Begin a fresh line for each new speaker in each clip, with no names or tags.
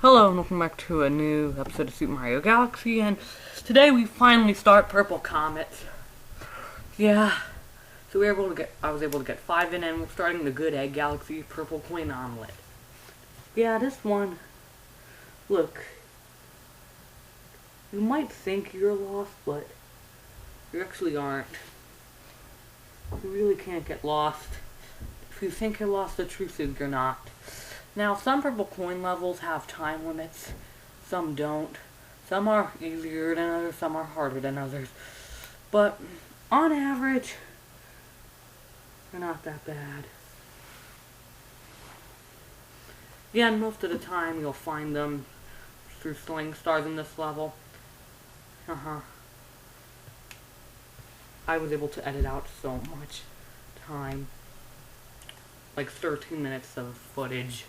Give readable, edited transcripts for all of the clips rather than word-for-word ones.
Hello and welcome back to a new episode of Super Mario Galaxy, and today we finally start Purple Comets. Yeah, so I was able to get 5 in, and we're starting the Good Egg Galaxy Purple Coin Omelet. Yeah, this one, look, you might think you're lost, but you actually aren't. You really can't get lost. If you think you're lost, the truth is you're not. Now, some purple coin levels have time limits, some don't. Some are easier than others, some are harder than others. But, on average, they're not that bad. Yeah, and most of the time you'll find them through sling stars in this level. I was able to edit out so much time. Like 13 minutes of footage.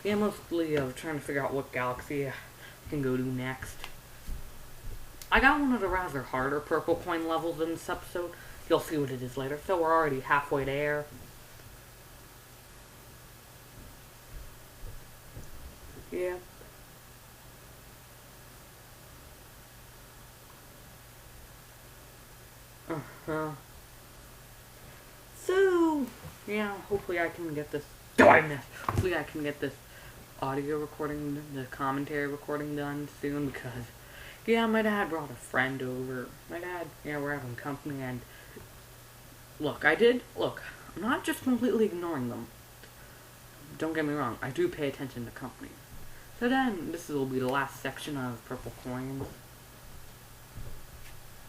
Yeah, mostly of trying to figure out what galaxy I can go to next. I got one of the rather harder purple coin levels in this episode. You'll see what it is later. So we're already halfway there. Yeah. So, yeah, hopefully I can get this. Hopefully I can get this audio recording, the commentary recording done soon, because, yeah, my dad brought a friend over. We're having company, and look, I'm not just completely ignoring them. Don't get me wrong, I do pay attention to company. So then, this will be the last section of Purple Coins.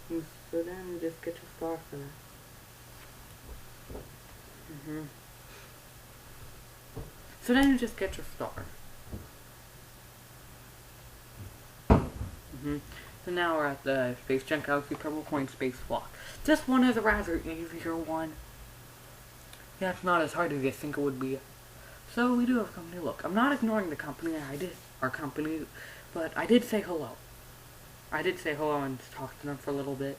So then, you just get your star for that. So then you just get your star. So now we're at the Space Junk Galaxy Purple Coin Spacewalk. This one is a rather easier one. Yeah, it's not as hard as you think it would be. So we do have company. Look, I'm not ignoring the company. Our company, but I did say hello. I did say hello and talk to them for a little bit.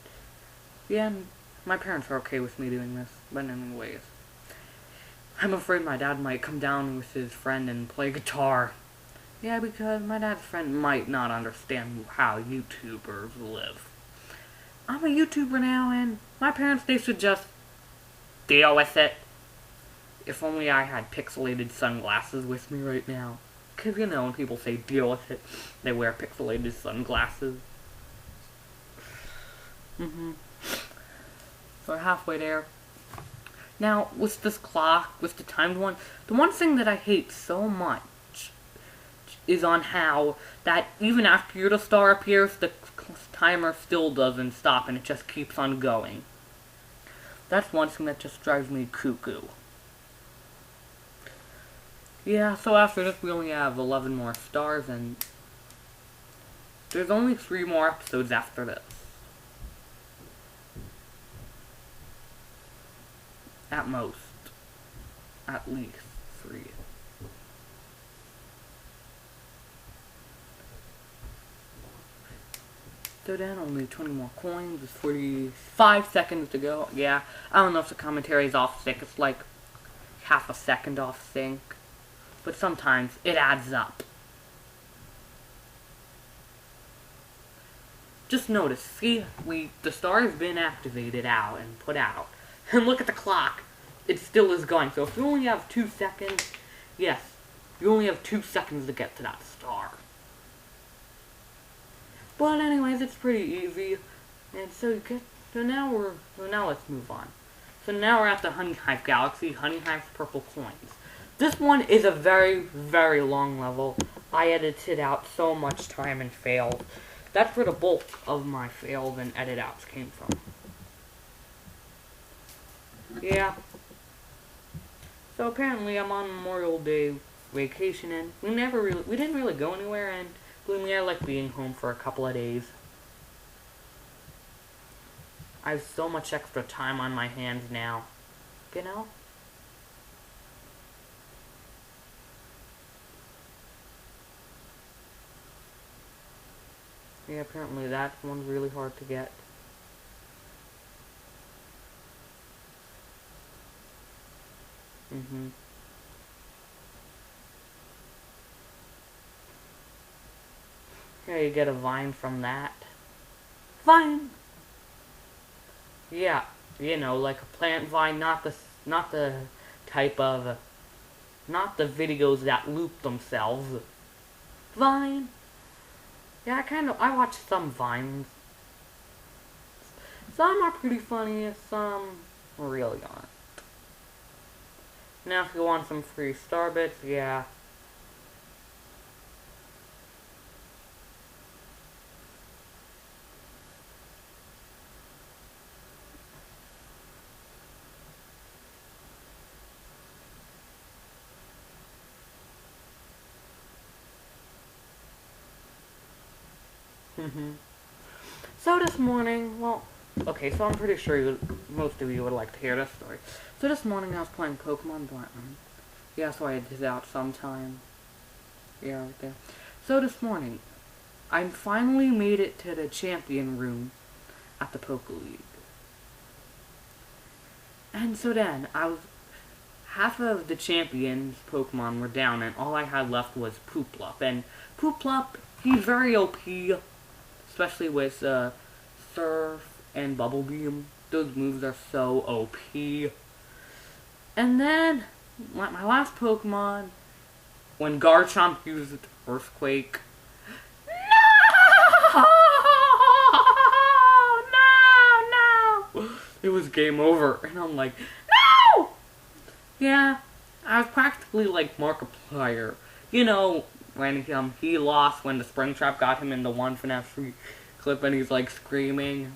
Yeah, and my parents are okay with me doing this. But anyways, I'm afraid my dad might come down with his friend and play guitar. Yeah, because my dad's friend might not understand how YouTubers live. I'm a YouTuber now, and my parents, they should just deal with it. If only I had pixelated sunglasses with me right now. Because, you know, when people say deal with it, they wear pixelated sunglasses. So we're halfway there. Now, with this clock, with the timed one, the one thing that I hate so much is on how that even after the star appears, the timer still doesn't stop and it just keeps on going. That's one thing that just drives me cuckoo. Yeah, so after this we only have 11 more stars, and there's only 3 more episodes after this. At most. At least 3. So then, only 20 more coins. There's 45 seconds to go. Yeah, I don't know if the commentary is off sync. It's like half a second off sync. But sometimes it adds up. Just notice, see, the star has been activated out and put out. And look at the clock. It still is going. So if you only have 2 seconds, yes, you only have 2 seconds to get to that star. But anyways, it's pretty easy. And so now let's move on. So now we're at the Honey Hive Galaxy, Honey Hive's Purple Coins. This one is a very, very long level. I edited out so much time and failed. That's where the bulk of my fails and edit outs came from. Yeah. So apparently I'm on Memorial Day vacation, and we didn't really go anywhere, and believe me, I like being home for a couple of days. I have so much extra time on my hands now. You know? Yeah, apparently that one's really hard to get. Yeah, you get a vine from that. Vine! Yeah, you know, like a plant vine, not the type of, not the videos that loop themselves. Vine! Yeah, I watch some vines. Some are pretty funny, some really aren't. Now if you want some free Starbits, yeah. So this morning, well, okay, so I'm pretty sure most of you would like to hear this story. So this morning I was playing Pokemon Platinum. Yeah, so I did that sometime. Yeah, right there. So this morning, I finally made it to the champion room at the Poke League. And so then, half of the champions Pokemon were down, and all I had left was Puplup. And Puplup, he's very OP, especially with Surf and Bubble Beam. Those moves are so OP. And then, my last Pokemon, when Garchomp used Earthquake, no! It was game over, and I'm like, no! Yeah, I was practically like Markiplier. You know, when he lost when the Springtrap got him in the one FNAF free clip, and he's like screaming.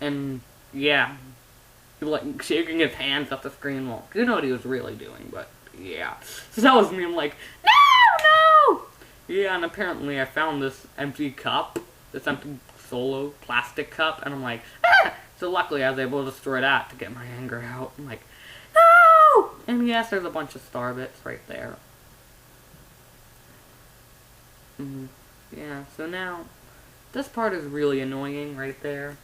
And yeah, he was like shaking his hands at the screen. Well, you know what he was really doing, but yeah. So that was me. I'm like, no! Yeah, and apparently I found this empty cup, this empty solo plastic cup, and I'm like, ah! So luckily I was able to destroy that to get my anger out. I'm like, no! And yes, there's a bunch of Starbits right there. Yeah, so now, this part is really annoying right there.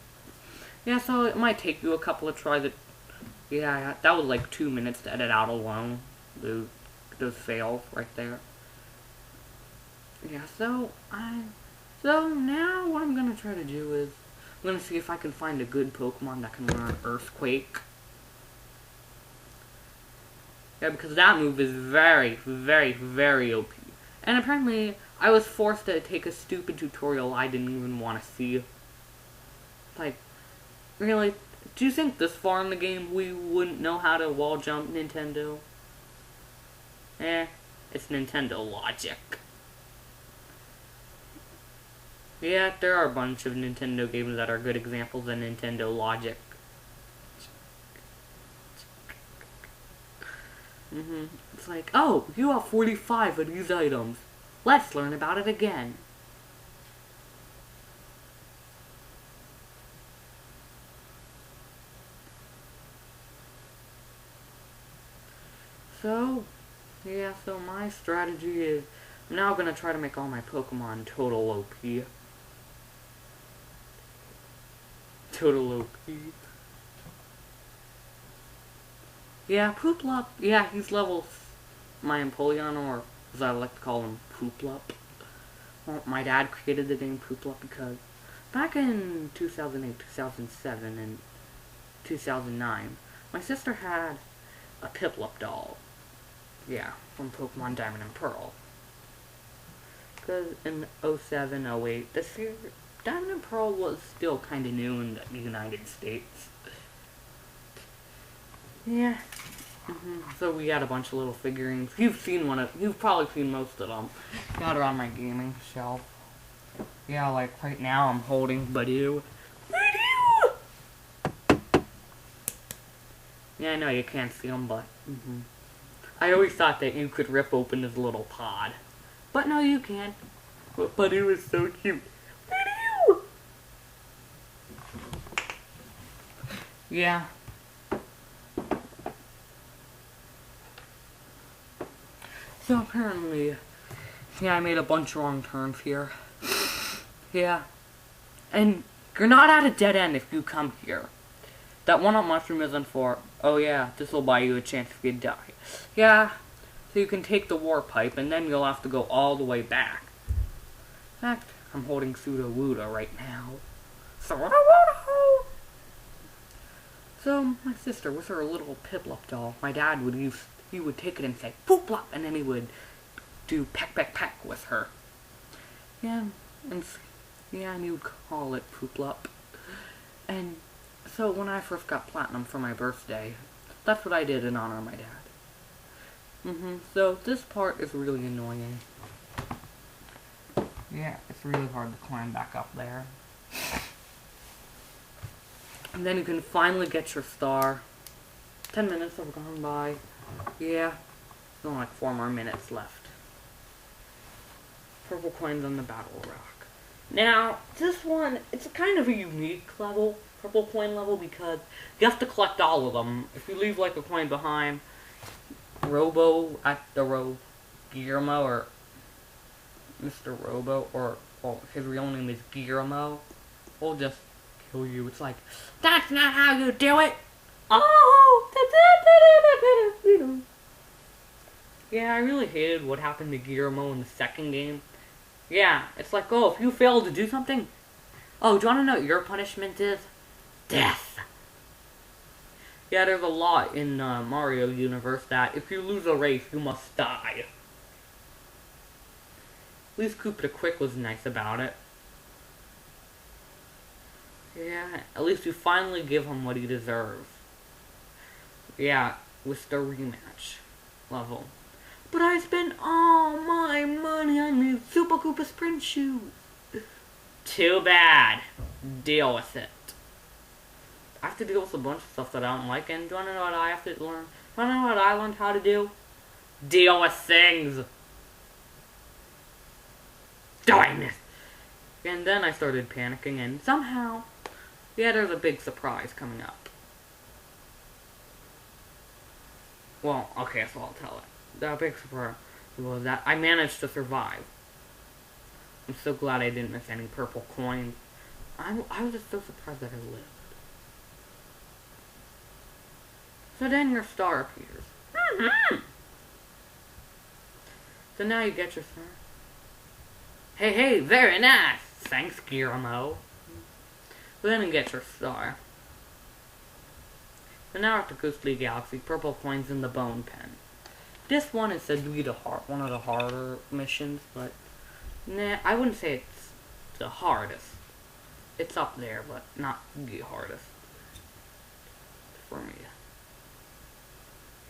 Yeah, so it might take you a couple of tries. Yeah, that was like 2 minutes to edit out alone. Those fails right there. Yeah, so now what I'm gonna try to do is I'm gonna see if I can find a good Pokemon that can learn Earthquake. Yeah, because that move is very, very, very OP. And apparently, I was forced to take a stupid tutorial I didn't even want to see. Like, really? Do you think this far in the game we wouldn't know how to wall jump, Nintendo? It's Nintendo logic. Yeah, there are a bunch of Nintendo games that are good examples of Nintendo logic. It's like, oh, you have 45 of these items. Let's learn about it again. So, yeah, so my strategy is I'm now going to try to make all my Pokemon total OP. Total OP. Yeah, Puplup. Yeah, he's level... my Empoleon, or as I like to call him, Puplup. Well, my dad created the name Puplup because back in 2008, 2007, and 2009, my sister had a Piplup doll. Yeah, from Pokemon Diamond and Pearl. Because in 07, 08, this year, Diamond and Pearl was still kind of new in the United States. Yeah. So we got a bunch of little figurines. You've probably seen most of them. Got her on my gaming shelf. Yeah, like right now I'm holding Badoo. Badoo! Yeah, I know you can't see him, but I always thought that you could rip open his little pod. But no, you can't. But Badoo is so cute. Badoo! Yeah. So apparently, yeah, I made a bunch of wrong turns here. Yeah. And you're not at a dead end if you come here. That one-up mushroom isn't for, oh yeah, this will buy you a chance if you die. Yeah, so you can take the war pipe and then you'll have to go all the way back. In fact, I'm holding Sudowoodo right now. Sudowoodo! So, my sister, with her little Piplup doll, my dad he would take it and say, Pooplup! And then he would do peck, peck, peck with her. Yeah, and he would call it Pooplup. And so, when I first got platinum for my birthday, that's what I did in honor of my dad. So, this part is really annoying. Yeah, it's really hard to climb back up there. And then you can finally get your star. 10 minutes have gone by. Yeah, there's only like 4 more minutes left. Purple coins on the battle rock. Now, this one, it's kind of a unique level, purple coin level, because you have to collect all of them. If you leave like a coin behind, Guillermo, or Mr. Robo, or his real name is Guillermo, will just kill you. It's like, that's not how you do it! Oh! Yeah, I really hated what happened to Guillermo in the second game. Yeah, it's like, oh, if you fail to do something, oh, do you want to know what your punishment is? Death! Yeah, there's a law in Mario Universe that if you lose a race, you must die. At least Koopa the Quick was nice about it. Yeah, at least you finally give him what he deserves. Yeah, with the rematch level. But I spent all my money on these Super Koopa Sprint shoes. Too bad. Deal with it. I have to deal with a bunch of stuff that I don't like, and do you want to know what I have to learn? Do you want to know what I learned how to do? Deal with things. Doing this. And then I started panicking, and somehow, yeah, there's a big surprise coming up. Well, okay, so I'll tell it. The big surprise was that I managed to survive. I'm so glad I didn't miss any purple coins. I was just so surprised that I lived. So then your star appears. So now you get your star. Hey, very nice! Thanks, Guillermo. So then you get your star. So now we're at the Ghostly Galaxy, purple coins in the bone pen. This one is said to be one of the harder missions, but nah, I wouldn't say it's the hardest. It's up there, but not the hardest for me.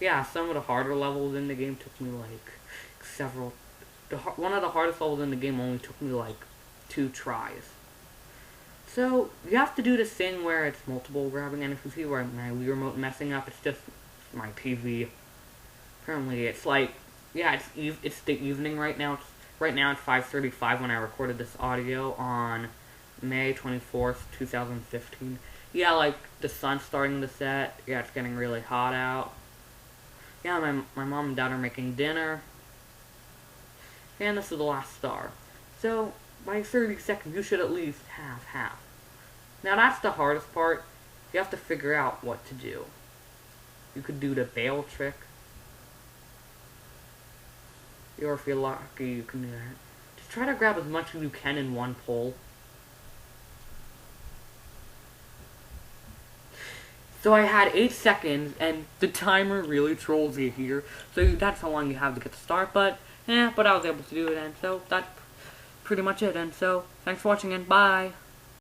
Yeah, some of the harder levels in the game took me like several. One of the hardest levels in the game only took me like 2 tries. So you have to do this thing where it's multiple grabbing, and if you see where my Wii remote messing up, it's just my TV. Apparently, it's like, yeah, it's the evening right now. Right now it's 5:35 when I recorded this audio on May 24th, 2015. Yeah, like the sun's starting to set. Yeah, it's getting really hot out. Yeah, my mom and dad are making dinner. And this is the last star. So, by 30 seconds, you should at least have half. Now, that's the hardest part. You have to figure out what to do. You could do the bail trick. Or if you're lucky, you can do that. Just try to grab as much as you can in one pull. So I had 8 seconds, and the timer really trolls you here. So that's how long you have to get the start, but I was able to do it, and so that's pretty much it. And so, thanks for watching, and bye!